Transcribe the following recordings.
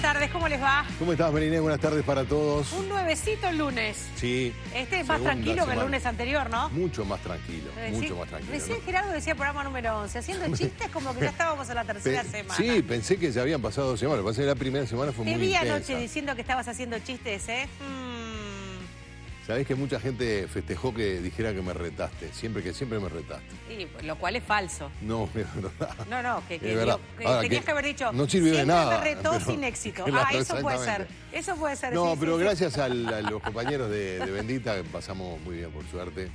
tardes, ¿cómo les va? ¿Cómo estás, Mariné? Buenas tardes para todos. Un nuevecito el lunes. Sí. Este es más tranquilo que el lunes anterior, ¿no? Mucho más tranquilo, mucho más tranquilo. Recién Gerardo decía programa número 11, haciendo chistes como que ya estábamos en la tercera semana. Sí, pensé que ya habían pasado 2 semanas. Lo que pasa es que la primera semana fue muy intensa. Te vi anoche diciendo que estabas haciendo chistes, ¿eh? Sabés que mucha gente festejó que dijera que me retaste, siempre me retaste. Sí, lo cual es falso. No, es verdad. No, que Ahora, tenías que haber dicho, no sirvió de nada. Siempre me retó sin éxito. Claro, Eso puede ser. Eso puede ser. No, sí, pero sí, gracias a los compañeros de Bendita pasamos muy bien, por suerte.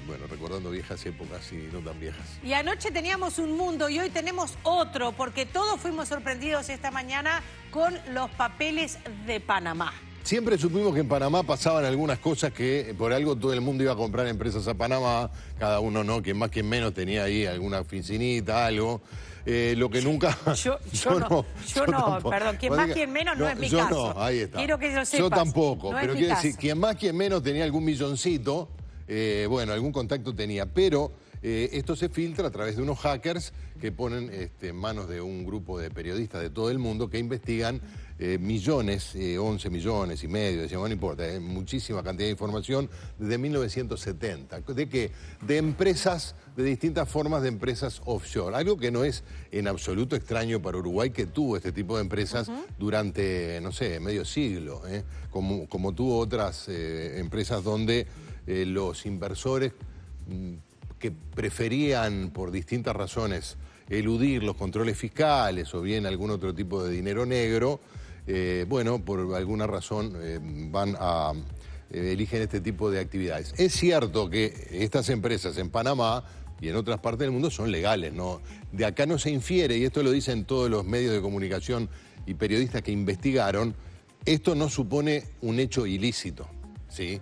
Bueno, recordando viejas épocas y no tan viejas. Y anoche teníamos un mundo y hoy tenemos otro, porque todos fuimos sorprendidos esta mañana con los papeles de Panamá. Siempre supimos que en Panamá pasaban algunas cosas que por algo todo el mundo iba a comprar empresas a Panamá, cada uno no, quien más quien menos tenía ahí alguna oficinita, algo. Lo que nunca... Yo no, perdón, quien más quien menos no es mi caso. Yo no, ahí está. Quiero que lo sepas. Yo tampoco, no pero quiero decir, quien más quien menos tenía algún milloncito, bueno, algún contacto tenía, pero... esto se filtra a través de unos hackers que ponen en manos de un grupo de periodistas de todo el mundo que investigan millones, 11 millones y medio, decíamos, no importa, muchísima cantidad de información desde 1970. ¿De qué? De empresas, de distintas formas de empresas offshore. Algo que no es en absoluto extraño para Uruguay, que tuvo este tipo de empresas durante, no sé, medio siglo, como tuvo otras empresas donde los inversores... que preferían por distintas razones eludir los controles fiscales o bien algún otro tipo de dinero negro, bueno, por alguna razón eligen este tipo de actividades. Es cierto que estas empresas en Panamá y en otras partes del mundo son legales, ¿no? De acá no se infiere, y esto lo dicen todos los medios de comunicación y periodistas que investigaron, esto no supone un hecho ilícito, ¿sí?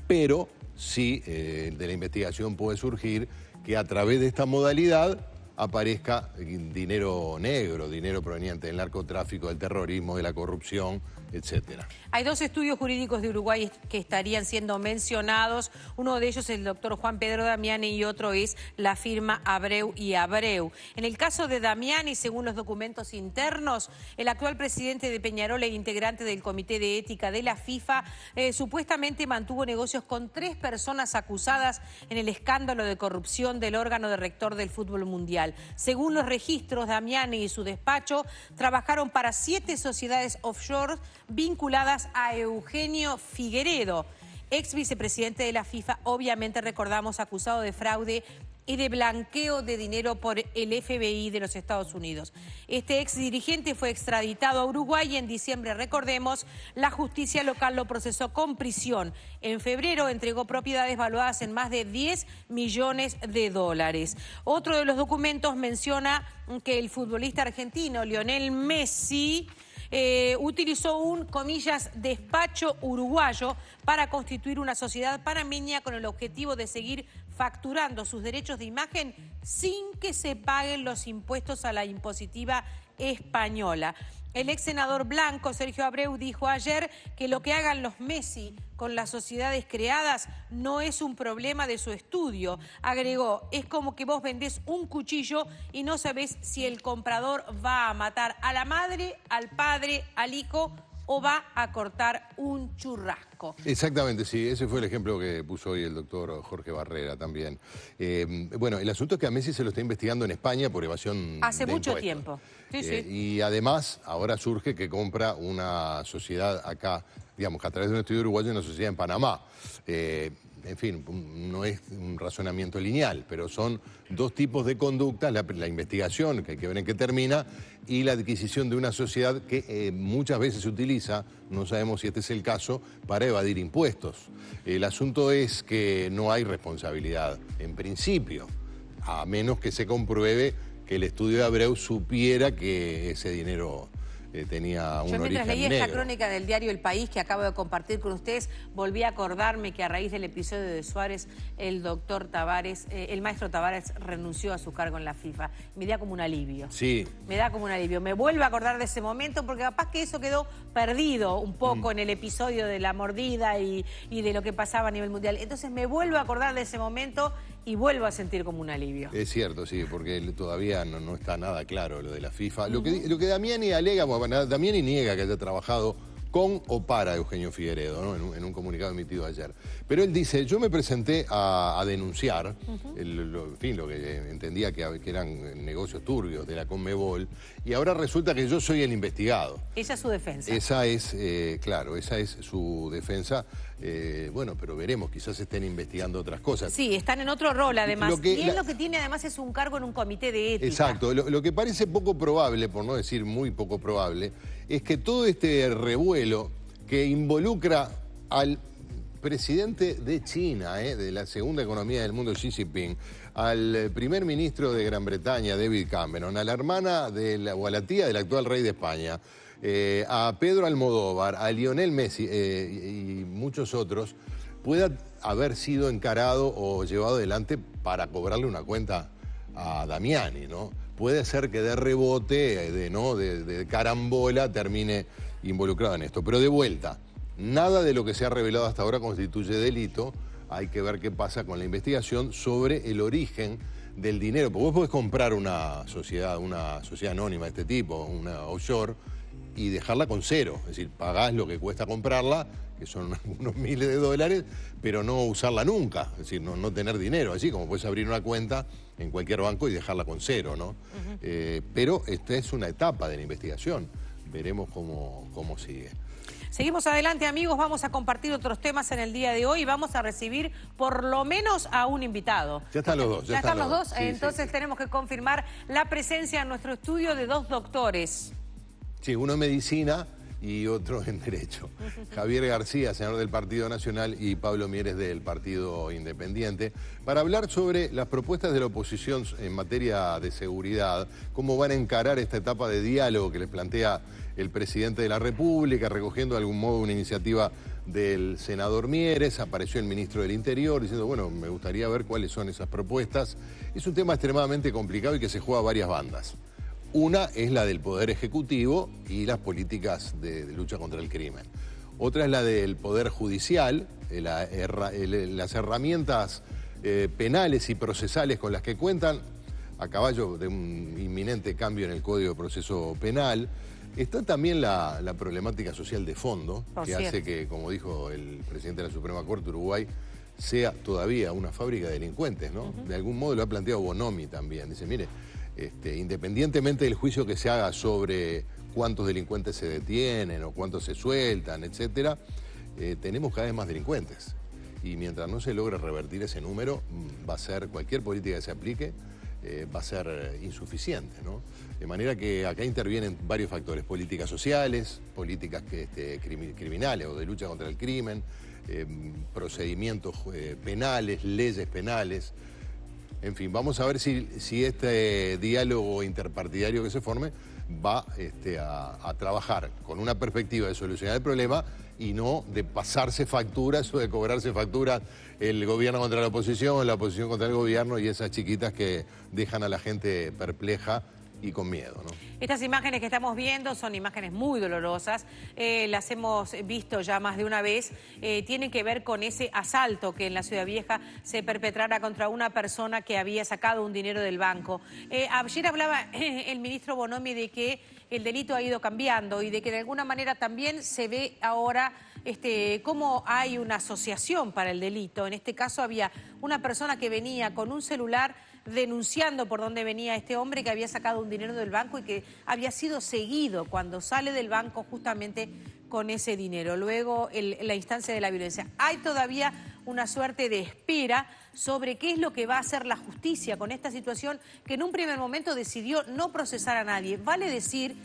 Pero... sí, de la investigación puede surgir que a través de esta modalidad aparezca dinero negro, dinero proveniente del narcotráfico, del terrorismo, de la corrupción, etcétera. Hay 2 estudios jurídicos de Uruguay que estarían siendo mencionados. Uno de ellos es el doctor Juan Pedro Damiani y otro es la firma Abreu y Abreu. En el caso de Damiani, según los documentos internos, el actual presidente de Peñarol e integrante del Comité de Ética de la FIFA supuestamente mantuvo negocios con 3 personas acusadas en el escándalo de corrupción del órgano de rector del fútbol mundial. Según los registros, Damiani y su despacho trabajaron para 7 sociedades offshore vinculadas a Eugenio Figueredo, ex vicepresidente de la FIFA, obviamente recordamos acusado de fraude y de blanqueo de dinero por el FBI de los Estados Unidos. Este ex dirigente fue extraditado a Uruguay y en diciembre, recordemos, la justicia local lo procesó con prisión. En febrero entregó propiedades valuadas en más de 10 millones de dólares. Otro de los documentos menciona que el futbolista argentino Lionel Messi utilizó un, comillas, despacho uruguayo para constituir una sociedad panameña con el objetivo de seguir facturando sus derechos de imagen sin que se paguen los impuestos a la impositiva española. El ex senador blanco Sergio Abreu dijo ayer que lo que hagan los Messi con las sociedades creadas no es un problema de su estudio. Agregó, es como que vos vendés un cuchillo y no sabés si el comprador va a matar a la madre, al padre, al hijo o va a cortar un churrasco. Exactamente, sí, ese fue el ejemplo que puso hoy el doctor Jorge Barrera también. Bueno, el asunto es que a Messi se lo está investigando en España por evasión hace de mucho impuestos. tiempo. Sí, sí. Y además, ahora surge que compra una sociedad acá, digamos, que a través de un estudio uruguayo, una sociedad en Panamá. En fin, no es un razonamiento lineal, pero son 2 tipos de conductas, la investigación, que hay que ver en qué termina, y la adquisición de una sociedad que muchas veces se utiliza, no sabemos si este es el caso, para evadir impuestos. El asunto es que no hay responsabilidad, en principio, a menos que se compruebe que el estudio de Abreu supiera que ese dinero tenía un origen negro. Yo mientras leí esta crónica del diario El País que acabo de compartir con ustedes, volví a acordarme que a raíz del episodio de Suárez, el doctor Tavares, el maestro Tavares renunció a su cargo en la FIFA. Me da como un alivio. Sí. Me da como un alivio. Me vuelvo a acordar de ese momento porque capaz que eso quedó perdido un poco en el episodio de la mordida y de lo que pasaba a nivel mundial. Entonces me vuelvo a acordar de ese momento y vuelvo a sentir como un alivio. Es cierto, sí, porque todavía no está nada claro lo de la FIFA. Lo que Damiani alega, bueno, Damiani niega que haya trabajado con o para Eugenio Figueredo, ¿no? En un comunicado emitido ayer. Pero él dice, yo me presenté a denunciar, en fin, lo que entendía que eran negocios turbios de la Conmebol, y ahora resulta que yo soy el investigado. Esa es su defensa. Esa es, claro, esa es su defensa. Bueno, pero veremos, quizás estén investigando otras cosas. Sí, están en otro rol además. Y él lo que tiene además es un cargo en un comité de ética. Exacto, lo que parece poco probable, por no decir muy poco probable, es que todo este revuelo que involucra al presidente de China, de la segunda economía del mundo, Xi Jinping, al primer ministro de Gran Bretaña, David Cameron, a la hermana o a la tía del actual rey de España, a Pedro Almodóvar, a Lionel Messi y muchos otros, pueda haber sido encarado o llevado adelante para cobrarle una cuenta a Damiani, ¿no? Puede ser que de rebote, de carambola, termine involucrado en esto. Pero de vuelta, nada de lo que se ha revelado hasta ahora constituye delito. Hay que ver qué pasa con la investigación sobre el origen del dinero. Porque vos podés comprar una sociedad anónima de este tipo, una offshore, y dejarla con cero. Es decir, pagás lo que cuesta comprarla, que son unos miles de dólares, pero no usarla nunca. Es decir, no tener dinero. Así como puedes abrir una cuenta en cualquier banco y dejarla con cero, ¿no? Pero esta es una etapa de la investigación. Veremos cómo sigue. Seguimos adelante, amigos. Vamos a compartir otros temas en el día de hoy y vamos a recibir por lo menos a un invitado. Ya están los dos. ¿Ya están los dos? Sí, entonces sí. tenemos que confirmar la presencia en nuestro estudio de dos doctores. Sí, uno en medicina y otro en derecho. Javier García, senador del Partido Nacional, y Pablo Mieres del Partido Independiente, para hablar sobre las propuestas de la oposición en materia de seguridad, cómo van a encarar esta etapa de diálogo que les plantea el presidente de la República, recogiendo de algún modo una iniciativa del senador Mieres. Apareció el ministro del Interior diciendo, bueno, me gustaría ver cuáles son esas propuestas. Es un tema extremadamente complicado y que se juega a varias bandas. Una es la del Poder Ejecutivo y las políticas de lucha contra el crimen. Otra es la del Poder Judicial, las herramientas penales y procesales con las que cuentan, a caballo de un inminente cambio en el Código de Proceso Penal. Está también la problemática social de fondo, que hace que, como dijo el presidente de la Suprema Corte, Uruguay sea todavía una fábrica de delincuentes, ¿no? De algún modo lo ha planteado Bonomi también. Dice, mire, independientemente del juicio que se haga sobre cuántos delincuentes se detienen o cuántos se sueltan, etcétera, tenemos cada vez más delincuentes. Y mientras no se logre revertir ese número, va a ser, cualquier política que se aplique, va a ser insuficiente, ¿no? De manera que acá intervienen varios factores: políticas sociales, políticas criminales o de lucha contra el crimen, procedimientos penales, leyes penales. En fin, vamos a ver si este diálogo interpartidario que se forme va a trabajar con una perspectiva de solucionar el problema y no de pasarse facturas o de cobrarse facturas el gobierno contra la oposición contra el gobierno, y esas chiquitas que dejan a la gente perpleja y con miedo, ¿no? Estas imágenes que estamos viendo son imágenes muy dolorosas, las hemos visto ya más de una vez, tienen que ver con ese asalto que en la Ciudad Vieja se perpetrara contra una persona que había sacado un dinero del banco. Ayer hablaba el ministro Bonomi de que el delito ha ido cambiando y de que de alguna manera también se ve ahora cómo hay una asociación para el delito. En este caso había una persona que venía con un celular denunciando por dónde venía este hombre que había sacado un dinero del banco y que había sido seguido cuando sale del banco justamente con ese dinero. Luego la instancia de la violencia. Hay todavía una suerte de espera sobre qué es lo que va a hacer la justicia con esta situación que en un primer momento decidió no procesar a nadie. Vale decir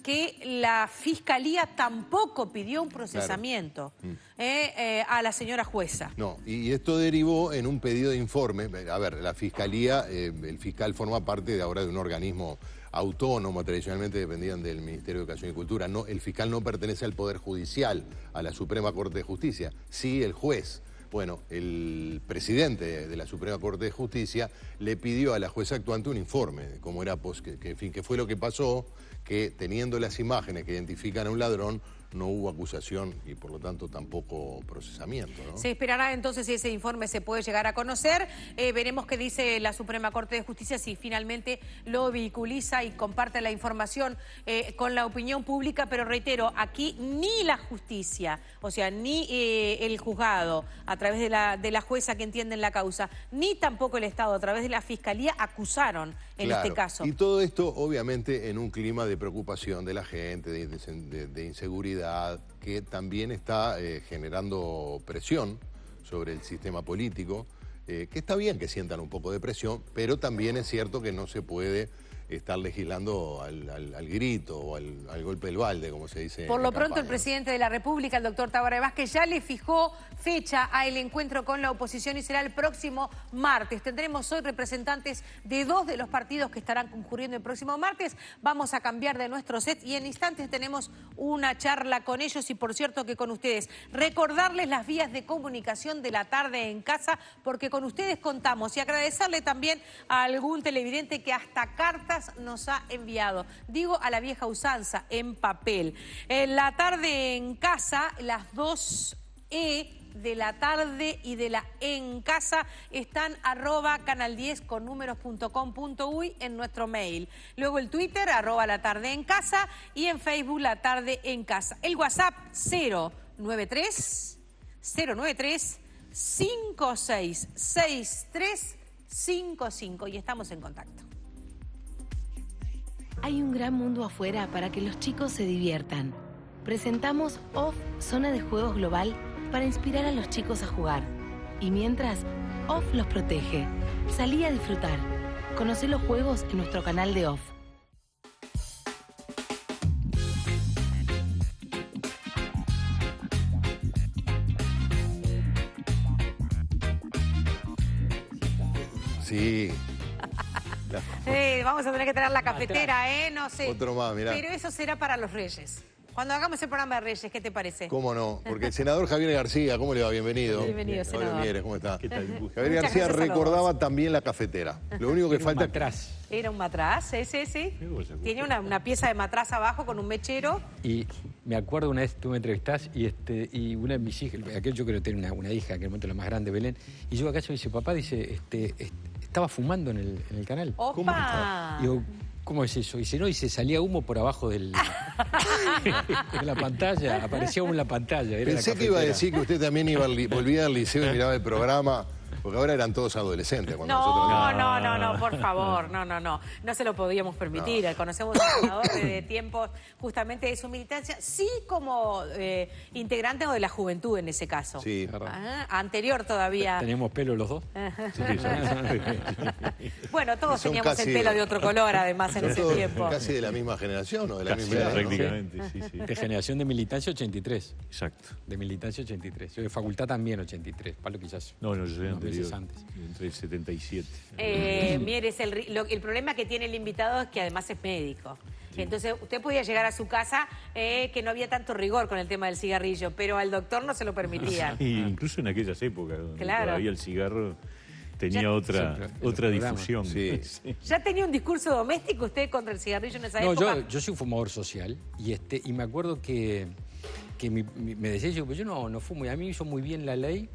que la Fiscalía tampoco pidió un procesamiento a la señora jueza. No, y esto derivó en un pedido de informe. A ver, la Fiscalía, el fiscal forma parte de ahora de un organismo autónomo, tradicionalmente dependían del Ministerio de Educación y Cultura. No, el fiscal no pertenece al Poder Judicial, a la Suprema Corte de Justicia, sí el juez. Bueno, el presidente de la Suprema Corte de Justicia le pidió a la jueza actuante un informe de cómo era, qué fue lo que pasó, que teniendo las imágenes que identifican a un ladrón, no hubo acusación y por lo tanto tampoco procesamiento, ¿no? Se esperará entonces si ese informe se puede llegar a conocer. Veremos qué dice la Suprema Corte de Justicia si finalmente lo vehiculiza y comparte la información con la opinión pública, pero reitero, aquí ni la justicia, o sea, ni el juzgado a través de la jueza que entiende la causa, ni tampoco el Estado a través de la Fiscalía acusaron en este caso. Y todo esto obviamente en un clima de preocupación de la gente, de inseguridad, que también está generando presión sobre el sistema político, que está bien que sientan un poco de presión, pero también es cierto que no se puede estar legislando al grito o al golpe del balde, como se dice. Por lo pronto, el presidente de la República, el doctor Tabaré Vázquez, ya le fijó fecha al encuentro con la oposición y será el próximo martes. Tendremos hoy representantes de 2 de los partidos que estarán concurriendo el próximo martes. Vamos a cambiar de nuestro set y en instantes tenemos una charla con ellos y, por cierto, que con ustedes. Recordarles las vías de comunicación de la tarde en casa, porque con ustedes contamos, y agradecerle también a algún televidente que hasta cartas nos ha enviado. Digo, a la vieja usanza, en papel. En la tarde en casa, las 2 de la tarde y de la en casa están @canal10 con números.com.uy en nuestro mail. Luego el Twitter, @la tarde en casa, y en Facebook, la tarde en casa. El WhatsApp 093 566355 y estamos en contacto. Hay un gran mundo afuera para que los chicos se diviertan. Presentamos OFF, Zona de Juegos Global, para inspirar a los chicos a jugar. Y mientras, OFF los protege. Salí a disfrutar. Conocé los juegos en nuestro canal de OFF. Sí. Vamos a tener que traer la cafetera, no sé. Otro más, mirá. Pero eso será para los Reyes. Cuando hagamos el programa de Reyes, ¿qué te parece? ¿Cómo no? Porque el senador Javier García, ¿cómo le va? Bienvenido. Bienvenido, senador. Javier Mieres, ¿cómo está? ¿Qué tal? Javier García recordaba también la cafetera. Lo único que falta... Era un matraz, sí. Tiene una pieza de matraz abajo con un mechero. Y me acuerdo una vez tú me entrevistás y una de mis hijas, aquel yo creo que tenía una hija, que en el momento la más grande, Belén, y yo acá se me dice, papá, dice, estaba fumando en el canal. ¡Opa! Digo, ¿cómo es eso? Dice, no, salía humo por abajo de la pantalla, aparecía humo en la pantalla. Era Pensé la que iba a decir que usted también volvía al liceo y miraba el programa, porque ahora eran todos adolescentes. Cuando No, por favor, no se lo podíamos permitir. No. Conocemos al senador de tiempos justamente de su militancia, sí como integrante o de la juventud en ese caso. Sí. Anterior todavía. ¿Teníamos pelo los dos? Bueno, todos teníamos el pelo de otro color además en ese tiempo. Casi de la misma generación o de la misma edad. Prácticamente, ¿no? sí. De generación de militancia 83. Exacto. De militancia 83. Yo de facultad también 83. Pablo quizás. No, yo soy anterior. Antes. Entre el 77. Mieres, el problema que tiene el invitado es que además es médico. Sí. Entonces, usted podía llegar a su casa que no había tanto rigor con el tema del cigarrillo, pero al doctor no se lo permitía. Y incluso en aquellas épocas, donde todavía el cigarro tenía otra difusión. Sí. ¿Ya tenía un discurso doméstico usted contra el cigarrillo en esa época? Yo soy un fumador social y me acuerdo que me decía yo, pues yo no fumo, y a mí me hizo muy bien la ley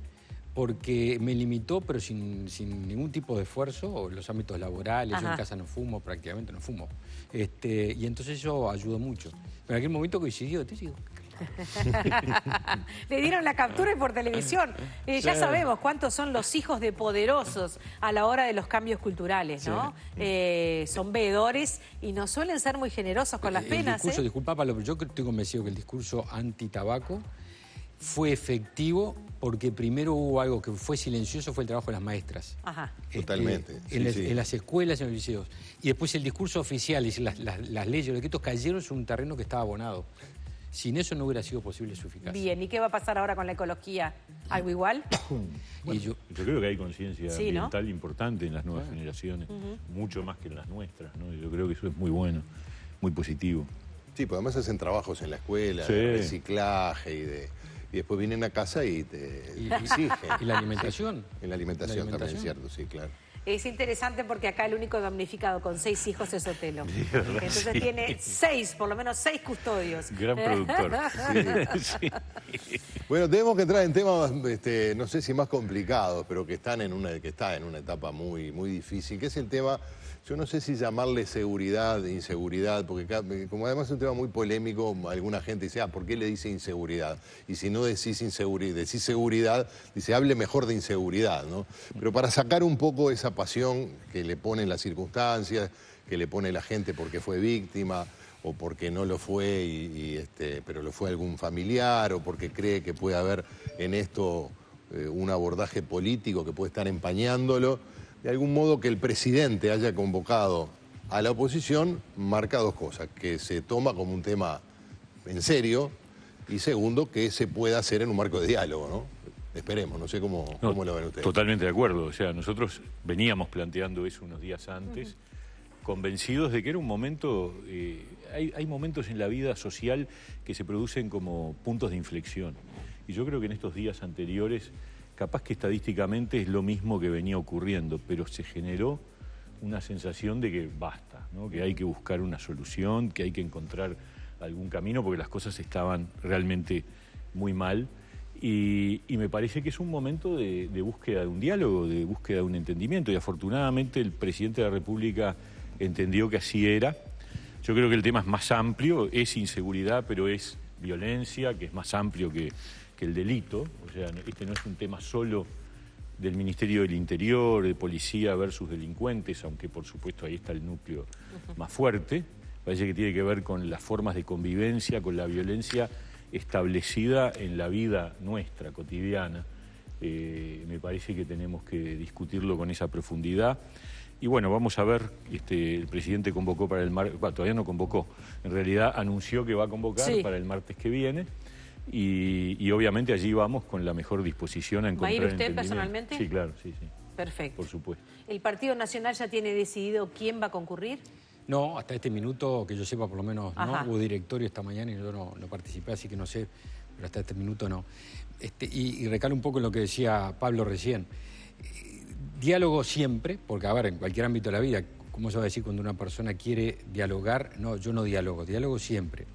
porque me limitó, pero sin ningún tipo de esfuerzo, los ámbitos laborales. Yo en casa no fumo, prácticamente no fumo. Y entonces eso ayudó mucho. Pero en aquel momento coincidió, te digo. Le dieron la captura y por televisión. Ya sabemos cuántos son los hijos de poderosos a la hora de los cambios culturales, ¿no? Sí. Son veedores y no suelen ser muy generosos con las penas. Disculpa, Pablo, pero yo estoy convencido que el discurso anti-tabaco fue efectivo porque primero hubo algo que fue silencioso, fue el trabajo de las maestras. Ajá. Totalmente. En las escuelas, en los liceos. Y después el discurso oficial, y las leyes, los decretos cayeron sobre un terreno que estaba abonado. Sin eso no hubiera sido posible su eficacia. Bien, ¿y qué va a pasar ahora con la ecología? ¿Algo igual? Bueno, yo creo que hay conciencia ambiental importante en las nuevas generaciones, mucho más que en las nuestras, ¿no? Yo creo que eso es muy bueno, muy positivo. Sí, porque además hacen trabajos en la escuela, de reciclaje y después vienen a casa y te exigen. ¿Y la alimentación? En la alimentación también es cierto, sí, claro. Es interesante porque acá el único damnificado con 6 hijos es Otelo. Entonces sí. tiene 6, por lo menos 6 custodios. Gran productor. Sí. Bueno, tenemos que entrar en temas, no sé si más complicados, pero que está en una etapa muy, muy difícil, que es el tema, yo no sé si llamarle seguridad, inseguridad, porque como además es un tema muy polémico, alguna gente dice, ¿por qué le dice inseguridad? Y si no decís inseguridad, decís seguridad, dice, hable mejor de inseguridad, ¿no? Pero para sacar un poco esa pasión que le ponen las circunstancias, que le pone la gente porque fue víctima, o porque no lo fue, pero lo fue algún familiar, o porque cree que puede haber en esto un abordaje político que puede estar empañándolo. De algún modo que el presidente haya convocado a la oposición marca dos cosas, que se toma como un tema en serio y segundo, que se pueda hacer en un marco de diálogo, ¿no? Esperemos, no sé cómo lo ven ustedes. Totalmente de acuerdo, o sea, nosotros veníamos planteando eso unos días antes, convencidos de que era un momento, hay momentos en la vida social que se producen como puntos de inflexión. Y yo creo que en estos días anteriores, capaz que estadísticamente es lo mismo que venía ocurriendo, pero se generó una sensación de que basta, ¿no? Que hay que buscar una solución, que hay que encontrar algún camino, porque las cosas estaban realmente muy mal. Y me parece que es un momento de búsqueda de un diálogo, de búsqueda de un entendimiento. Y afortunadamente el presidente de la República entendió que así era. Yo creo que el tema es más amplio, es inseguridad, pero es violencia, que es más amplio que el delito. O sea, este no es un tema solo del Ministerio del Interior, de policía versus delincuentes, aunque por supuesto ahí está el núcleo más fuerte. Parece que tiene que ver con las formas de convivencia, con la violencia establecida en la vida nuestra, cotidiana. Me parece que tenemos que discutirlo con esa profundidad. Y bueno, vamos a ver, el presidente convocó para el martes, todavía no convocó, en realidad anunció que va a convocar para el martes que viene. Y obviamente allí vamos con la mejor disposición a encontrar entendimiento. ¿Va a ir usted entendimiento. personalmente? Sí, claro, sí. Perfecto. Por supuesto. ¿El Partido Nacional ya tiene decidido quién va a concurrir? No, hasta este minuto, que yo sepa por lo menos, Ajá. no hubo directorio esta mañana y yo no participé, así que no sé, pero hasta este minuto no. Y recalo un poco en lo que decía Pablo recién. Diálogo siempre, porque a ver, en cualquier ámbito de la vida, ¿cómo se va a decir cuando una persona quiere dialogar? No, yo no diálogo siempre.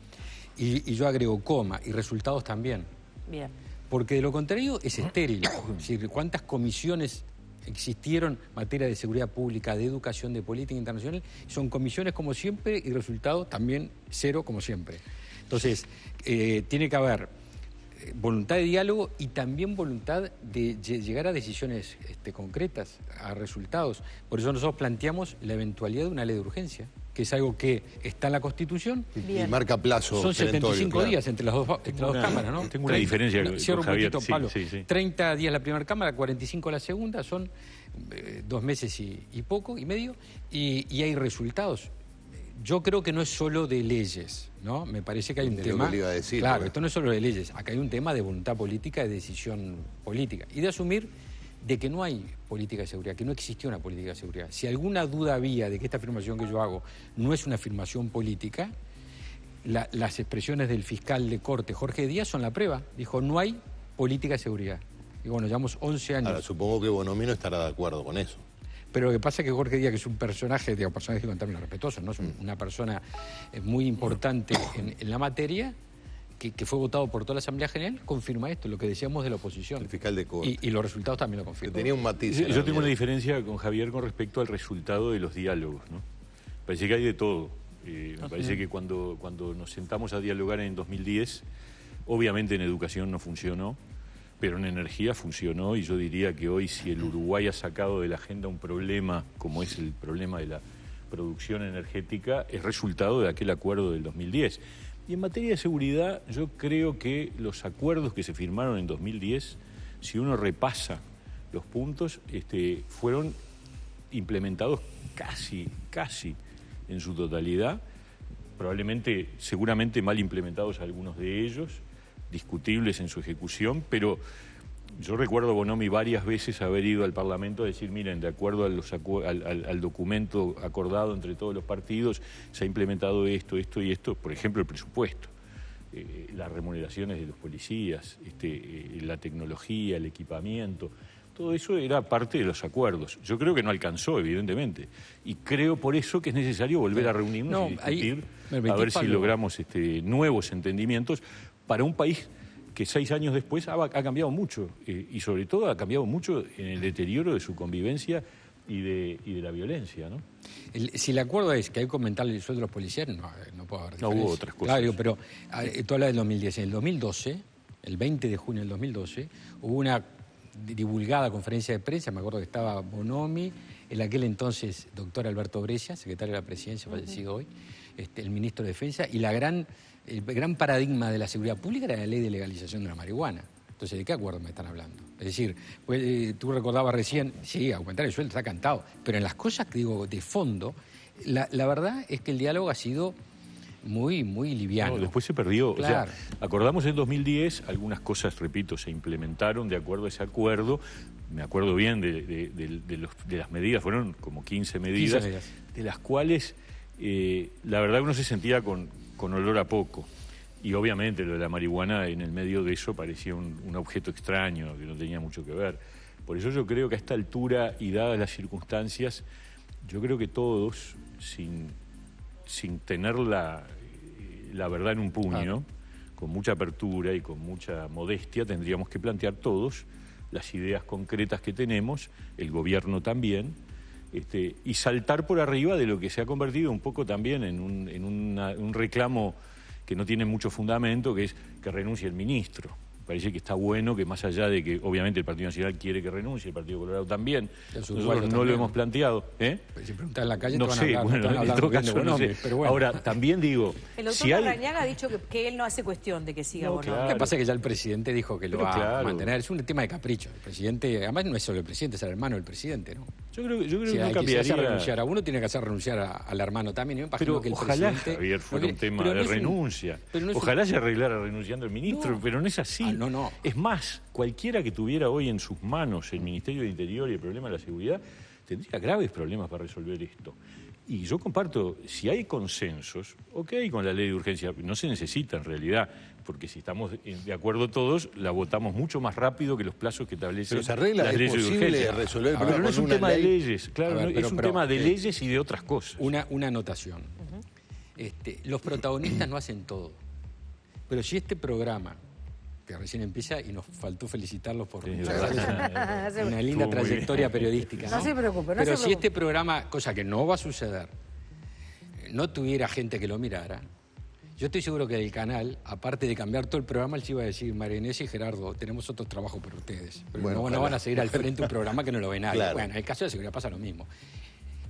Y yo agrego coma y resultados también. Bien. Porque de lo contrario es estéril. Es decir, ¿cuántas comisiones existieron en materia de seguridad pública, de educación, de política internacional? Son comisiones como siempre y resultados también cero como siempre. Entonces, tiene que haber voluntad de diálogo y también voluntad de llegar a decisiones concretas, a resultados. Por eso nosotros planteamos la eventualidad de una ley de urgencia, que es algo que está en la Constitución. Y marca plazo. Son 75 días entre las dos cámaras, ¿no? Tengo una diferencia cierro con un Javier. poquito, Pablo. Sí. 30 días la primera cámara, 45 la segunda, son 2 meses y poco, y medio, y hay resultados. Yo creo que no es solo de leyes, ¿no? Me parece que hay un tema... Que le iba a decir, claro, esto no es solo de leyes, acá hay un tema de voluntad política, de decisión política, y de asumir de que no hay política de seguridad, que no existió una política de seguridad. Si alguna duda había de que esta afirmación que yo hago no es una afirmación política, las expresiones del fiscal de corte, Jorge Díaz, son la prueba. Dijo, no hay política de seguridad. Y bueno, llevamos 11 años. Ahora, supongo que Bonomino estará de acuerdo con eso. Pero lo que pasa es que Jorge Díaz, que es un personaje, digo, personaje en términos respetuosos, ¿no? Es una persona muy importante en la materia, que fue votado por toda la Asamblea General, confirma esto, lo que decíamos de la oposición. El fiscal de corte. Y los resultados también lo confirman. Que tenía un matiz. Yo tengo una diferencia con Javier con respecto al resultado de los diálogos, ¿no? Parece que hay de todo. Me parece que cuando nos sentamos a dialogar en 2010, obviamente en educación no funcionó, pero en energía funcionó, y yo diría que hoy, si el Uruguay ha sacado de la agenda un problema como es el problema de la producción energética, es resultado de aquel acuerdo del 2010. Y en materia de seguridad, yo creo que los acuerdos que se firmaron en 2010, si uno repasa los puntos, fueron implementados casi en su totalidad, seguramente mal implementados algunos de ellos, discutibles en su ejecución, pero yo recuerdo a Bonomi varias veces haber ido al Parlamento a decir, miren, de acuerdo al documento acordado entre todos los partidos, se ha implementado esto y esto, por ejemplo, el presupuesto, las remuneraciones de los policías, la tecnología, el equipamiento. Todo eso era parte de los acuerdos. Yo creo que no alcanzó, evidentemente. Y creo por eso que es necesario volver a reunirnos y discutir, a ver si logramos nuevos entendimientos para un país que 6 años después ha cambiado mucho. Y sobre todo ha cambiado mucho en el deterioro de su convivencia y de la violencia, ¿no? Si el acuerdo es que hay que aumentar el sueldo de los policías, no puede haber diferencia. No hubo otras cosas. Claro, pero tú hablas del 2010. En el 2012, el 20 de junio del 2012, hubo una divulgada conferencia de prensa, me acuerdo que estaba Bonomi, en aquel entonces doctor Alberto Brescia, secretario de la Presidencia, fallecido hoy, el ministro de Defensa, y el gran paradigma de la seguridad pública era la ley de legalización de la marihuana. Entonces, ¿de qué acuerdo me están hablando? Es decir, pues, tú recordabas recién, sí, aumentar el sueldo está cantado, pero en las cosas que digo de fondo, la verdad es que el diálogo ha sido muy, muy liviano. No, después se perdió. Claro. O sea, acordamos en 2010, algunas cosas, repito, se implementaron de acuerdo a ese acuerdo. Me acuerdo bien de las medidas, fueron como 15 medidas, de las cuales la verdad uno se sentía con olor a poco. Y obviamente lo de la marihuana en el medio de eso parecía un objeto extraño, que no tenía mucho que ver. Por eso yo creo que a esta altura y dadas las circunstancias, yo creo que todos, sin tener la verdad en un puño, con mucha apertura y con mucha modestia, tendríamos que plantear todos las ideas concretas que tenemos, el gobierno también, y saltar por arriba de lo que se ha convertido un poco también en un reclamo que no tiene mucho fundamento, que es que renuncie el ministro. Parece que está bueno que más allá de que obviamente el Partido Nacional quiere que renuncie, el Partido Colorado también, nosotros no lo hemos planteado. Si preguntas en la calle no sé, bueno, en todo caso no sé. Pero bueno. Ahora, también digo... El doctor Larrañaga ha dicho que él no hace cuestión de que siga Bonomi. Lo que pasa es que ya el presidente dijo que lo va a mantener. Es un tema de capricho. El presidente, además no es solo el presidente, es el hermano del presidente, ¿no? Yo creo que no cambiaría. Si renunciar a uno, tiene que hacer renunciar al hermano también. Pero que el ojalá, Javier, fuera un tema de renuncia. Ojalá se arreglara renunciando el ministro, pero no es así. No. Es más, cualquiera que tuviera hoy en sus manos el Ministerio de Interior y el problema de la seguridad, tendría graves problemas para resolver esto. Y yo comparto, si hay consensos, ok, con la ley de urgencia, no se necesita en realidad, porque si estamos de acuerdo todos, la votamos mucho más rápido que los plazos que establecen las leyes de urgencia. Resolver el problema. Pero no es un tema de leyes, claro, es un tema de leyes y de otras cosas. Una anotación. Los protagonistas no hacen todo, pero si este programa, que recién empieza y nos faltó felicitarlos por una linda trayectoria periodística. No se preocupe, Pero si este programa, cosa que no va a suceder, no tuviera gente que lo mirara, yo estoy seguro que del canal, aparte de cambiar todo el programa, les iba a decir, María Inés y Gerardo, tenemos otro trabajo para ustedes. Pero no van a seguir al frente un programa que no lo ve nadie. Claro. Bueno, en el caso de la seguridad pasa lo mismo.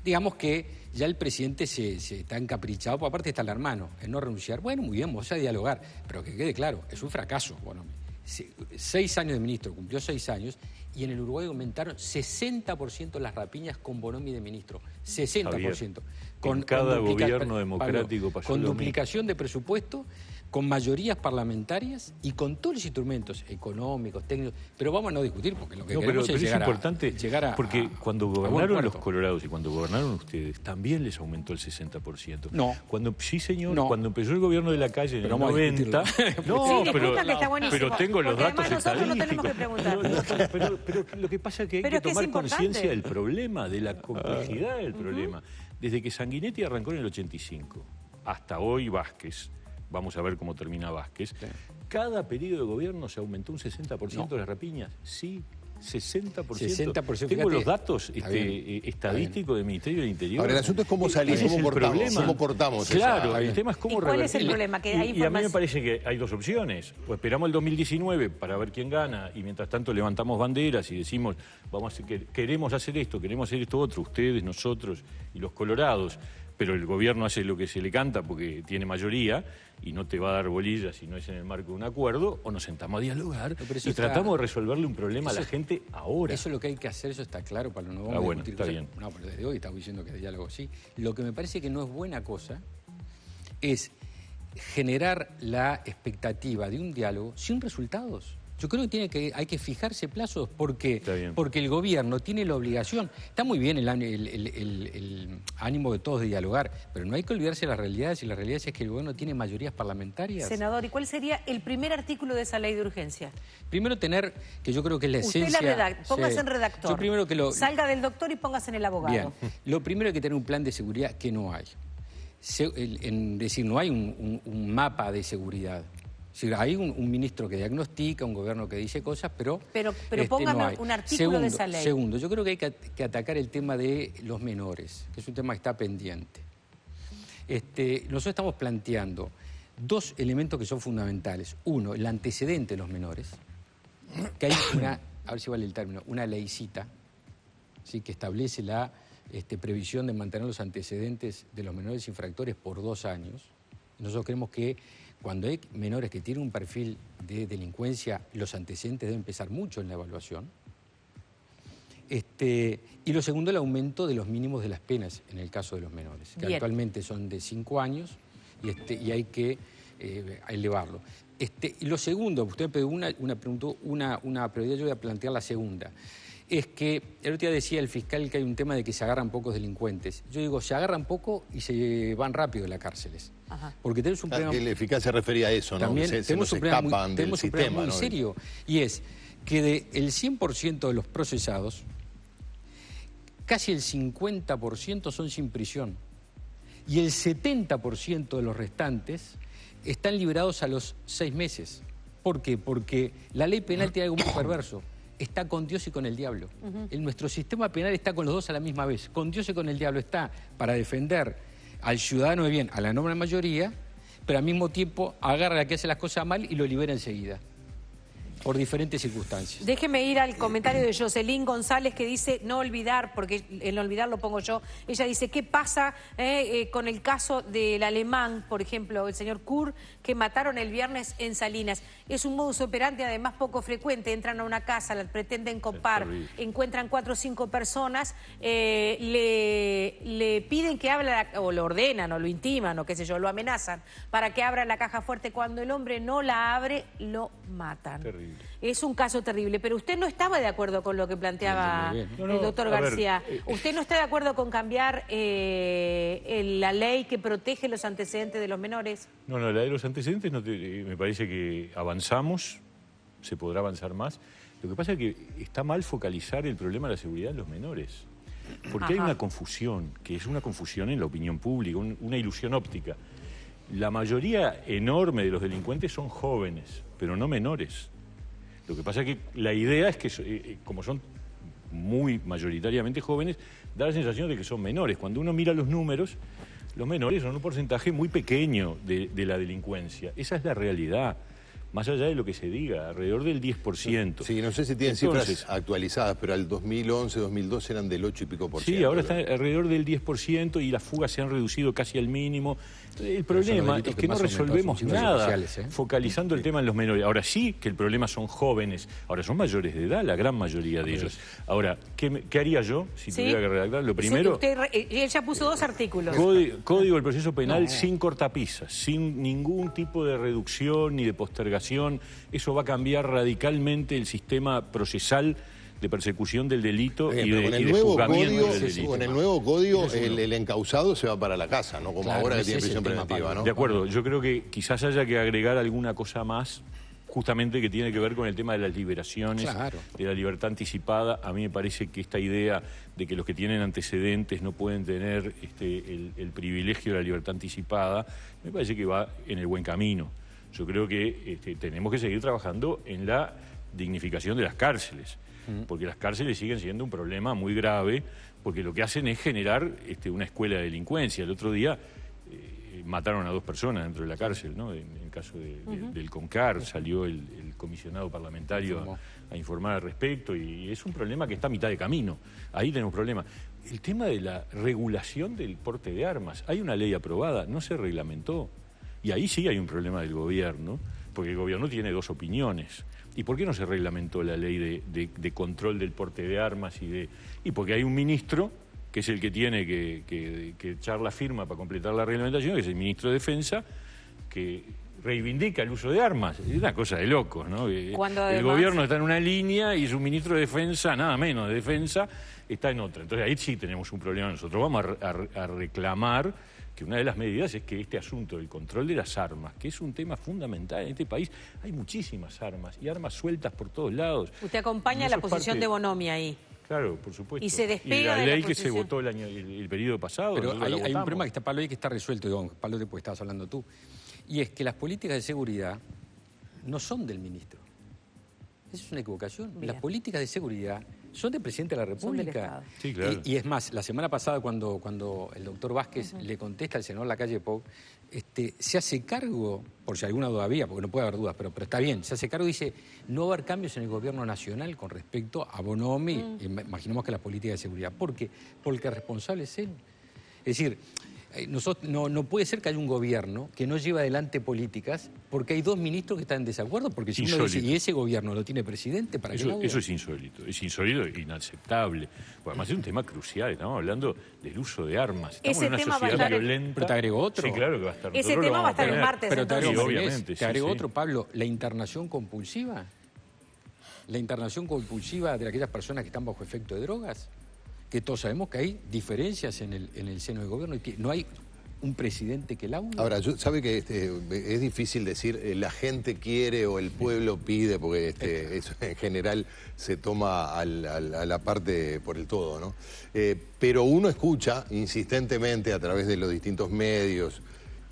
Digamos que ya el presidente se está encaprichado, porque aparte está el hermano, en no renunciar. Bueno, muy bien, vamos a dialogar, pero que quede claro, es un fracaso. Bueno, 6 años de ministro, cumplió 6 años, y en el Uruguay aumentaron 60% las rapiñas con Bonomi de ministro. 60%. Javier, con cada gobierno democrático pasó con lo duplicación de presupuesto, con mayorías parlamentarias y con todos los instrumentos económicos, técnicos. Pero vamos a no discutir, porque lo que queremos es llegar importante, porque cuando gobernaron los colorados y cuando gobernaron ustedes, también les aumentó el 60%. No. Sí, señor, cuando empezó el gobierno de la calle en el 90... No, pero tengo los datos nosotros no tenemos que preguntar. Pero lo que pasa es que hay que tomar conciencia del problema, de la complejidad del problema. Desde que Sanguinetti arrancó en el 85 hasta hoy Vázquez, vamos a ver cómo termina Vázquez, cada periodo de gobierno se aumentó un 60% de las rapiñas. Sí, 60%. Tengo los datos estadísticos del Ministerio del Interior. Ahora, el asunto es cómo salir, cómo portamos. Claro, el tema es cómo revertir. ¿Cuál es el problema? Y a mí me parece que hay dos opciones. O esperamos el 2019 para ver quién gana y mientras tanto levantamos banderas y decimos, queremos hacer esto otro, ustedes, nosotros y los colorados. Pero el gobierno hace lo que se le canta porque tiene mayoría y no te va a dar bolillas si no es en el marco de un acuerdo, o nos sentamos a dialogar y tratamos de resolverle un problema a la gente ahora. Eso es lo que hay que hacer, eso está claro, para no vamos a discutir. Está bien. No, pero desde hoy estamos diciendo que de diálogo sí. Lo que me parece que no es buena cosa es generar la expectativa de un diálogo sin resultados. Yo creo que hay que fijarse plazos porque el gobierno tiene la obligación. Está muy bien el ánimo de todos de dialogar, pero no hay que olvidarse de las realidades, y la realidad es que el gobierno tiene mayorías parlamentarias. Senador, ¿y cuál sería el primer artículo de esa ley de urgencia? Primero tener, que yo creo que es la esencia... Usted la redacta, póngase en redactor. Yo primero que salga del doctor y póngase en el abogado. Bien, lo primero hay que tener un plan de seguridad que no hay. No hay un mapa de seguridad. Hay un ministro que diagnostica, un gobierno que dice cosas, pero póngame no hay. un artículo de esa ley. Segundo, yo creo que hay que atacar el tema de los menores, que es un tema que está pendiente. Nosotros estamos planteando dos elementos que son fundamentales. Uno, el antecedente de los menores, que hay a ver si vale el término, una leycita, ¿sí?, que establece la previsión de mantener los antecedentes de los menores infractores por 2 años. Nosotros creemos que cuando hay menores que tienen un perfil de delincuencia, los antecedentes deben pesar mucho en la evaluación. Y lo segundo, el aumento de los mínimos de las penas en el caso de los menores, que actualmente son de 5 años y hay que elevarlo. Y lo segundo, usted preguntó una prioridad, yo voy a plantear la segunda. Es que el otro día decía el fiscal que hay un tema de que se agarran pocos delincuentes. Yo digo, se agarran poco y se van rápido de las cárceles. Ajá. Porque tenemos un problema... El fiscal se refería a eso, ¿no? También tenemos un problema muy ¿no? serio, y es que del 100% de los procesados, casi el 50% son sin prisión. Y el 70% de los restantes están liberados a los 6 meses. ¿Por qué? Porque la ley penal tiene algo muy perverso. Está con Dios y con el diablo. Nuestro sistema penal está con los dos a la misma vez. Con Dios y con el diablo. Está para defender al ciudadano de bien, a la enorme mayoría, pero al mismo tiempo agarra a que hace las cosas mal y lo libera enseguida, por diferentes circunstancias. Déjeme ir al comentario de Jocelyn González, que dice no olvidar, porque el olvidar lo pongo yo. Ella dice, ¿qué pasa con el caso del alemán, por ejemplo, el señor Kur, que mataron el viernes en Salinas? Es un modus operandi además poco frecuente. Entran a una casa, la pretenden copar, encuentran 4 o 5 personas, le piden que hable, o lo ordenan, o lo intiman, o qué sé yo, lo amenazan, para que abra la caja fuerte. Cuando el hombre no la abre, lo matan. Terrible. Es un caso terrible, pero usted no estaba de acuerdo con lo que planteaba el doctor García. ¿Usted no está de acuerdo con cambiar la ley que protege los antecedentes de los menores? No, la de los antecedentes me parece que avanzamos, se podrá avanzar más. Lo que pasa es que está mal focalizar el problema de la seguridad en los menores. Porque hay una confusión, que es una confusión en la opinión pública, una ilusión óptica. La mayoría enorme de los delincuentes son jóvenes, pero no menores. Lo que pasa es que la idea es que, como son muy mayoritariamente jóvenes, da la sensación de que son menores. Cuando uno mira los números, los menores son un porcentaje muy pequeño de la delincuencia. Esa es la realidad, más allá de lo que se diga, alrededor del 10%. Sí, no sé si tienen cifras actualizadas, pero al 2011, 2012 eran del 8 y pico por ciento. Sí, ahora está alrededor del 10% y las fugas se han reducido casi al mínimo. El problema es que no resolvemos nada focalizando el tema en los menores. Ahora sí que el problema son jóvenes, ahora son mayores de edad, la gran mayoría de ellos. Ahora, ¿qué haría yo si tuviera que redactar? Lo primero... Ella puso 2 artículos. Código del proceso penal sin cortapisas, sin ningún tipo de reducción ni de postergación. Eso va a cambiar radicalmente el sistema procesal de persecución del delito y de juzgamiento del delito. Con el nuevo código, el encausado se va para la casa, ¿no? Como ahora que tiene prisión preventiva, ¿no? De acuerdo, yo creo que quizás haya que agregar alguna cosa más, justamente que tiene que ver con el tema de las liberaciones, de la libertad anticipada. A mí me parece que esta idea de que los que tienen antecedentes no pueden tener el privilegio de la libertad anticipada, me parece que va en el buen camino. Yo creo que tenemos que seguir trabajando en la dignificación de las cárceles, porque las cárceles siguen siendo un problema muy grave, porque lo que hacen es generar una escuela de delincuencia. El otro día mataron a 2 personas dentro de la cárcel, ¿no? En el caso del CONCAR salió el comisionado parlamentario a informar al respecto, y es un problema que está a mitad de camino. Ahí tenemos problemas. El tema de la regulación del porte de armas. Hay una ley aprobada, no se reglamentó. Y ahí sí hay un problema del gobierno, porque el gobierno tiene 2 opiniones. ¿Y por qué no se reglamentó la ley de control del porte de armas? Y porque hay un ministro, que es el que tiene que echar la firma para completar la reglamentación, que es el ministro de Defensa, que reivindica el uso de armas. Es una cosa de locos, ¿no? Cuando el además... gobierno está en una línea y su ministro de Defensa, nada menos de Defensa, está en otra. Entonces ahí sí tenemos un problema nosotros. Vamos a reclamar que una de las medidas es que este asunto del control de las armas, que es un tema fundamental en este país, hay muchísimas armas y armas sueltas por todos lados. Usted acompaña la posición de Bonomi ahí. Claro, por supuesto. Y se despega la de ley la que se posición. votó el periodo pasado. Pero hay un votamos. problema que está, Pablo, ahí que está resuelto, digamos, Pablo, porque estabas hablando tú. Y es que las políticas de seguridad no son del ministro. Esa es una equivocación. Bien. Las políticas de seguridad son del presidente de la Son del República. Estado. Sí, claro. Y es más, la semana pasada cuando el doctor Vázquez le contesta al senador Lacalle Pou, se hace cargo, por si alguna duda había, porque no puede haber dudas, pero está bien, se hace cargo y dice, no va a haber cambios en el gobierno nacional con respecto a Bonomi, imaginemos que la política de seguridad. ¿Por qué? Porque el responsable es él. Es decir, no puede ser que haya un gobierno que no lleve adelante políticas porque hay dos ministros que están en desacuerdo, porque si uno dice, y ese gobierno lo tiene presidente, ¿para qué no? Eso es insólito e inaceptable. Porque además es un tema crucial, estamos hablando del uso de armas. Estamos Ese en una tema va a sociedad estar violenta. Pero te agrego otro. Sí, claro que va a estar. Ese Nosotros lo tema va a vamos estar el tener. martes. Pero te agrego, Sí, entonces. obviamente, te agrego sí. otro, Pablo, la internación compulsiva. La internación compulsiva de aquellas personas que están bajo efecto de drogas, que todos sabemos que hay diferencias en el seno del gobierno y que no hay un presidente que la haga. Ahora, sabe que es difícil decir la gente quiere o el pueblo pide, porque eso en general se toma a la parte por el todo, ¿no? Pero uno escucha insistentemente a través de los distintos medios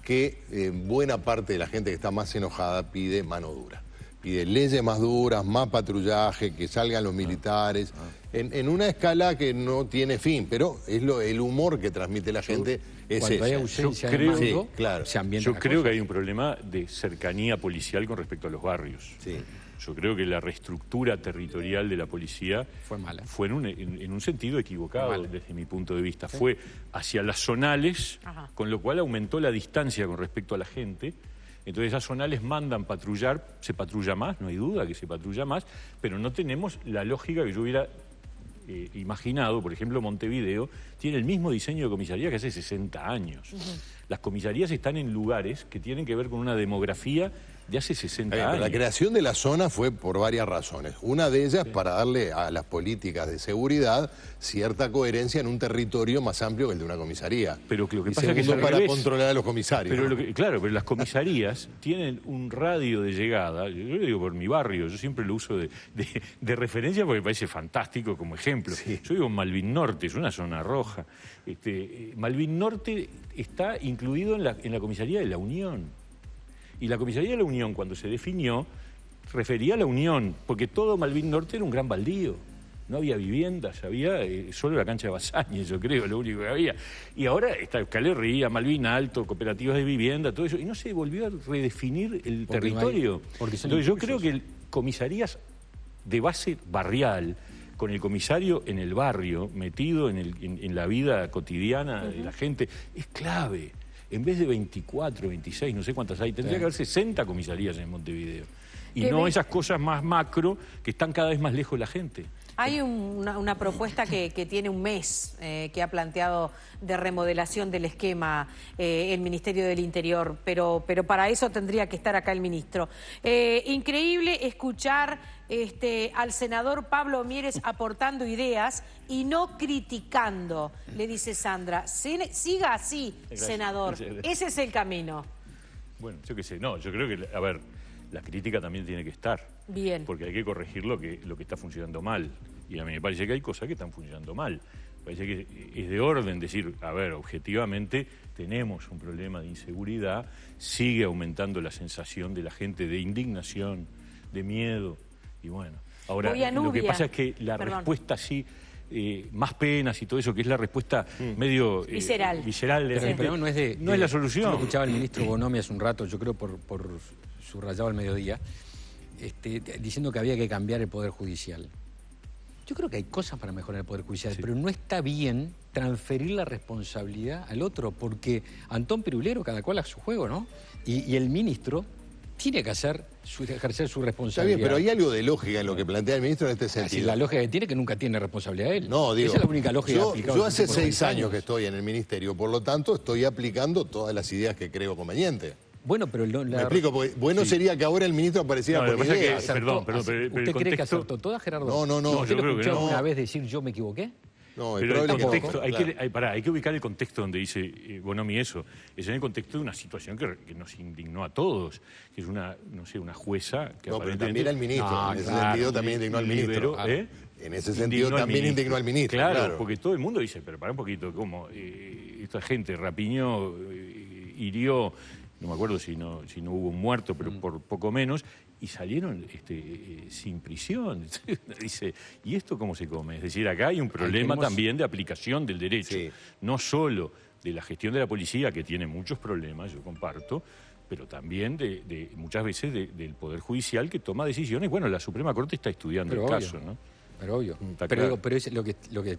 que buena parte de la gente que está más enojada pide mano dura. Pide leyes más duras, más patrullaje, que salgan los militares, en una escala que no tiene fin, pero es el humor que transmite la gente. Cuando hay ausencia de creo- mando, Sí, claro. se ambientan Yo las creo que cosas. hay un problema de cercanía policial con respecto a los barrios. Sí. Yo creo que la reestructura territorial de la policía Fue mala. fue en un sentido equivocado Fue mala. desde mi punto de vista. Fue hacia las zonales, Ajá. con lo cual aumentó la distancia con respecto a la gente. Entonces esas zonales mandan patrullar, se patrulla más, no hay duda que se patrulla más, pero no tenemos la lógica que yo hubiera imaginado. Por ejemplo, Montevideo tiene el mismo diseño de comisaría que hace 60 años. Las comisarías están en lugares que tienen que ver con una demografía de hace 60 Pero años. la creación de la zona fue por varias razones. Una de ellas para darle a las políticas de seguridad cierta coherencia en un territorio más amplio que el de una comisaría. Pero que lo que Y pasa es que es segundo, al para revés. controlar a los comisarios. Pero ¿no? claro, pero las comisarías tienen un radio de llegada. Yo lo digo por mi barrio, yo siempre lo uso de referencia porque me parece fantástico como ejemplo. Sí. Yo vivo en Malvin Norte, es una zona roja. Malvin Norte está incluido en la comisaría de La Unión. Y la comisaría de La Unión, cuando se definió, refería a La Unión, porque todo Malvin Norte era un gran baldío. No había viviendas, había solo la cancha de Basáñez, yo creo, lo único que había. Y ahora está Euskal Herria, Malvin Alto, cooperativas de vivienda, todo eso. Y no se volvió a redefinir el Porque no hay- territorio. porque son Entonces yo impulsos. creo que comisarías de base barrial, con el comisario en el barrio, metido en la vida cotidiana de la gente, es clave. En vez de 24, 26, no sé cuántas hay, tendría que haber 60 comisarías en Montevideo. Y Qué no be- esas cosas más macro que están cada vez más lejos de la gente. Hay una propuesta que tiene un mes que ha planteado de remodelación del esquema el Ministerio del Interior, pero para eso tendría que estar acá el ministro. Increíble escuchar al senador Pablo Mieres aportando ideas y no criticando, le dice Sandra. Siga así, Gracias. senador. Gracias. Ese es el camino. Bueno, yo qué sé, no, yo creo que, a ver, la crítica también tiene que estar. Bien. Porque hay que corregir lo que está funcionando mal. Y a mí me parece que hay cosas que están funcionando mal. Me parece que es de orden decir, a ver, objetivamente tenemos un problema de inseguridad, sigue aumentando la sensación de la gente de indignación, de miedo. Y bueno, ahora Voy a lo que Nubia. pasa es que la Perdón. respuesta sí, más penas y todo eso, que es la respuesta medio Visceral. visceral de la Pero el gente, problema no es de... no es la solución. Yo lo escuchaba el ministro Bonomi hace un rato, yo creo por subrayado al mediodía, diciendo que había que cambiar el Poder Judicial. Yo creo que hay cosas para mejorar el Poder Judicial, pero no está bien transferir la responsabilidad al otro, porque Antón Pirulero, cada cual a su juego, ¿no? Y el ministro tiene que ejercer su Está responsabilidad. bien, pero hay algo de lógica en lo que plantea el ministro en este Así, sentido. la lógica que tiene que nunca tiene responsabilidad él. No, digo, Esa es la única lógica aplicada. yo hace 6 años que estoy en el ministerio, por lo tanto estoy aplicando todas las ideas que creo convenientes. Bueno, pero... Me explico, porque bueno sería que ahora el ministro apareciera No, lo por que pasa es ideas. que- perdón, pero ¿Usted el cree que contexto- acertó toda, Gerardo? No, ¿Usted yo lo creo que escuchó no. alguna vez decir yo me equivoqué? No, Pero el probable que no, contexto, claro. hay que ubicar el contexto donde dice Bonomi eso. Es en el contexto de una situación que nos indignó a todos, que es una jueza que No, pero aparentemente... también al ministro. No, en ese claro, sentido también indignó al ministro. liberó, ¿eh? En ese sentido también indignó al ministro. Claro, porque todo el mundo dice, pero para un poquito, ¿cómo? Esta gente rapiñó, hirió, no me acuerdo si no hubo un muerto, pero por poco menos, y salieron sin prisión. Dice, ¿y esto cómo se come? Es decir, acá hay un problema también de aplicación del derecho, Sí. no solo de la gestión de la policía, que tiene muchos problemas, yo comparto, pero también de muchas veces del Poder Judicial que toma decisiones. Bueno, la Suprema Corte está estudiando Pero el obvio. caso, ¿no? Pero obvio. Está Pero, claro. pero es lo que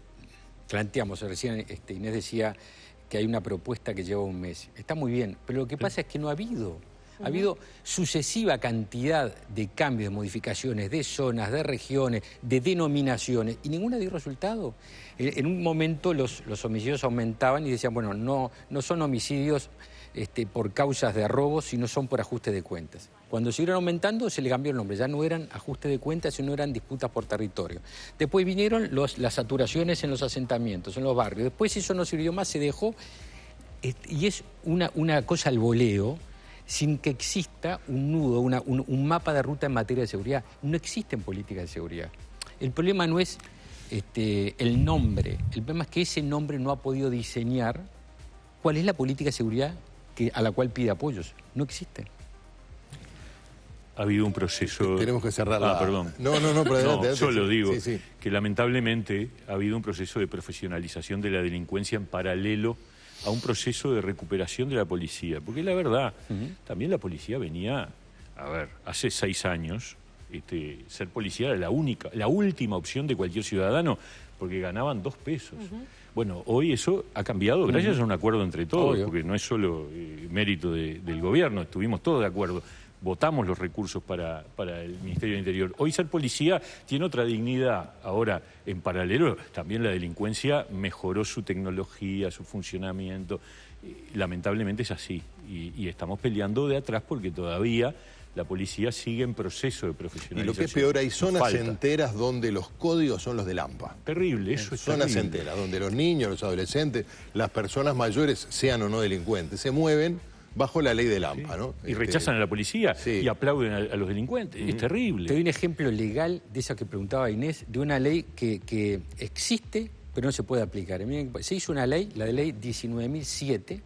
planteamos. Recién Inés decía que hay una propuesta que lleva un mes. Está muy bien, pero lo que pasa es que no ha habido. Ha habido sucesiva cantidad de cambios, de modificaciones, de zonas, de regiones, de denominaciones, y ninguna dio resultado. En un momento los homicidios aumentaban y decían, bueno, no son homicidios por causas de robo, sino son por ajuste de cuentas. Cuando siguieron aumentando se le cambió el nombre, ya no eran ajuste de cuentas, sino eran disputas por territorio. Después vinieron las saturaciones en los asentamientos, en los barrios. Después eso no sirvió más, se dejó, y es una cosa al voleo, sin que exista un nudo, un mapa de ruta en materia de seguridad. No existen políticas de seguridad. El problema no es el nombre, el problema es que ese nombre no ha podido diseñar cuál es la política de seguridad a la cual pide apoyos. No existe. Ha habido un proceso... Tenemos que cerrar perdón. No, pero adelante. Solo digo Sí. que lamentablemente ha habido un proceso de profesionalización de la delincuencia en paralelo a un proceso de recuperación de la policía. Porque la verdad, también la policía venía... A ver, hace 6 años, ser policía era la última opción de cualquier ciudadano, porque ganaban 2 pesos. Bueno, hoy eso ha cambiado gracias a un acuerdo entre todos, Obvio. porque no es solo mérito del gobierno, estuvimos todos de acuerdo. Votamos los recursos para el Ministerio del Interior. Hoy ser policía tiene otra dignidad. Ahora, en paralelo, también la delincuencia mejoró su tecnología, su funcionamiento. Lamentablemente es así. Y estamos peleando de atrás porque todavía la policía sigue en proceso de Y profesionalización. lo que es peor, hay zonas Falta. enteras donde los códigos son los del AMPA. Terrible, eso es Zonas terrible. enteras, donde los niños, los adolescentes, las personas mayores, sean o no delincuentes, se mueven bajo la ley del AMPA, ¿no? Y rechazan a la policía Sí. y aplauden a los delincuentes. Es terrible. Te doy un ejemplo legal de esa que preguntaba Inés, de una ley que existe, pero no se puede aplicar. Miren, se hizo una ley, la de ley 19.007,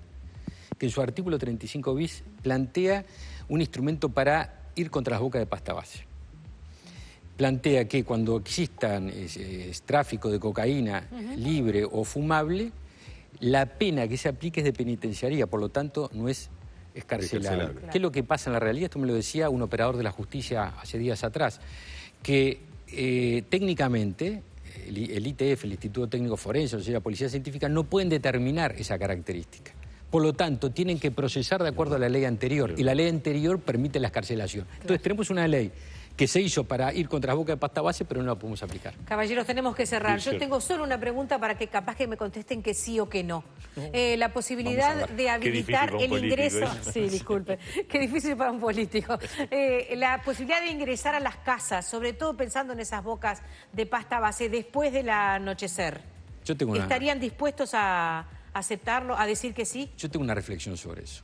que en su artículo 35 bis plantea un instrumento para ir contra las bocas de pasta base. Plantea que cuando existan tráfico de cocaína libre o fumable, la pena que se aplique es de penitenciaría, por lo tanto no es escarcelable. Escarcelable. ¿Qué es lo que pasa en la realidad? Esto me lo decía un operador de la justicia hace días atrás, que técnicamente el ITF, el Instituto Técnico Forense, o sea, la Policía Científica, no pueden determinar esa característica. Por lo tanto, tienen que procesar de acuerdo a la ley anterior, y la ley anterior permite la escarcelación. Entonces tenemos una ley que se hizo para ir contra las bocas de pasta base, pero no la podemos aplicar. Caballeros, tenemos que cerrar. Sí, Yo cierto. tengo solo una pregunta para que capaz que me contesten que sí o que no. La posibilidad de habilitar Qué difícil para un el ingreso... político, Sí, disculpe. Qué difícil para un político. La posibilidad de ingresar a las casas, sobre todo pensando en esas bocas de pasta base después del anochecer. Yo tengo una... ¿Estarían dispuestos a aceptarlo, a decir que sí? Yo tengo una reflexión sobre eso.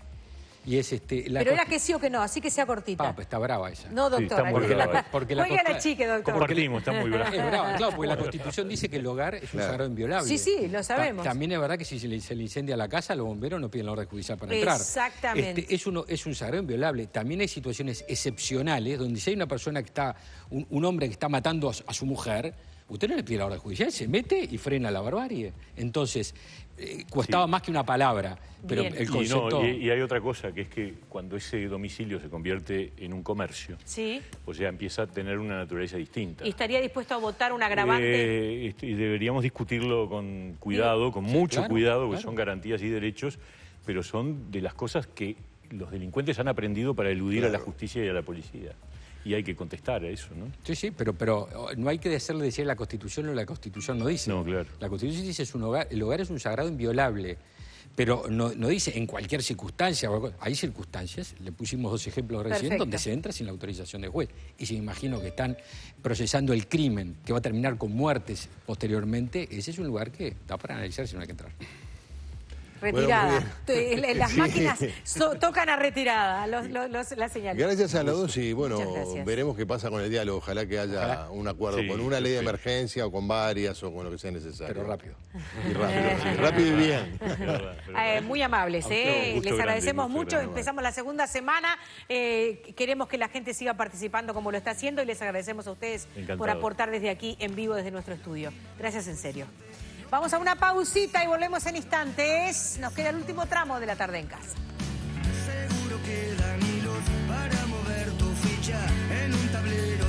Y es Pero era que sí o que no, así que sea cortita. Pues está brava esa. No, doctora. está muy porque brava. Porque la Juegue a la costa- chique, doctor. Compartimos, está muy bravo. Es brava, claro, porque la Constitución dice que el hogar es un sagrado inviolable. Sí, sí, lo sabemos. También es verdad que si se le incendia la casa, los bomberos no piden la orden judicial para entrar. Exactamente. Es un sagrado inviolable. También hay situaciones excepcionales donde si hay una persona que está, un hombre que está matando a su mujer, usted no le pide la orden judicial, se mete y frena la barbarie. Entonces, costaba más que una palabra, pero Bien. el concepto... Y hay otra cosa, que es que cuando ese domicilio se convierte en un comercio, Sí. o sea, empieza a tener una naturaleza distinta. ¿Y estaría dispuesto a votar un agravante? Y deberíamos discutirlo con cuidado, con mucho claro, cuidado, porque claro. son garantías y derechos, pero son de las cosas que los delincuentes han aprendido para eludir a la justicia y a la policía. Y hay que contestar a eso, ¿no? Sí, sí, pero no hay que hacerle decir la Constitución lo que la Constitución no dice. No, claro. La Constitución dice el hogar es un sagrado inviolable. Pero no dice en cualquier circunstancia. Hay circunstancias, le pusimos 2 ejemplos recién, Perfecto. donde se entra sin la autorización del juez. Y si me imagino que están procesando el crimen, que va a terminar con muertes posteriormente, ese es un lugar que da para analizar si no hay que entrar. Retirada. Bueno, Las sí. máquinas tocan a retirada, la señal. Gracias a los dos y bueno, Muchas gracias. veremos qué pasa con el diálogo. Ojalá que haya un acuerdo Sí, con una ley de perfecto. emergencia o con varias o con lo que sea necesario. Pero rápido. Y rápido, sí, rápido y bien. Muy amables, A usted, un gusto les agradecemos grande, mucho. grande. Empezamos la segunda semana. Queremos que la gente siga participando como lo está haciendo y les agradecemos a ustedes Encantado. por aportar desde aquí, en vivo, desde nuestro estudio. Gracias en serio. Vamos a una pausita y volvemos en instantes. Nos queda el último tramo de La Tarde en Casa. Seguro quedan hilos para mover tu ficha en un tablero.